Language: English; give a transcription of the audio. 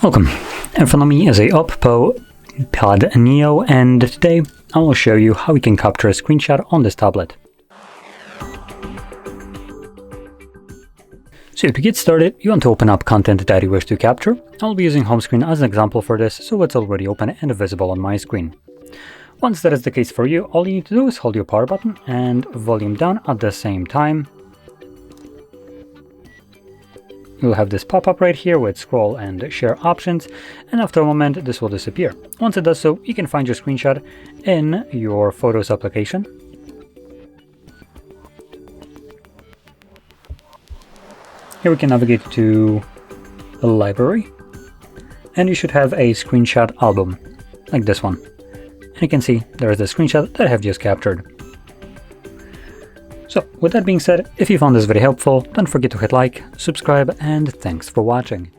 Welcome, in front of me is a OPPO Pad Neo, and today I will show you how you can capture a screenshot on this tablet. So to get started, you want to open up content that you wish to capture. I'll be using home screen as an example for this, so it's already open and visible on my screen. Once that is the case for you, all you need to do is hold your power button and volume down at the same time. You'll have this pop-up right here with scroll and share options, and after a moment this will disappear. Once it does so, you can find your screenshot in your Photos application. Here we can navigate to the library, and you should have a screenshot album, like this one. And you can see there is the screenshot that I have just captured. So, with that being said, if you found this very helpful, don't forget to hit like, subscribe, and thanks for watching.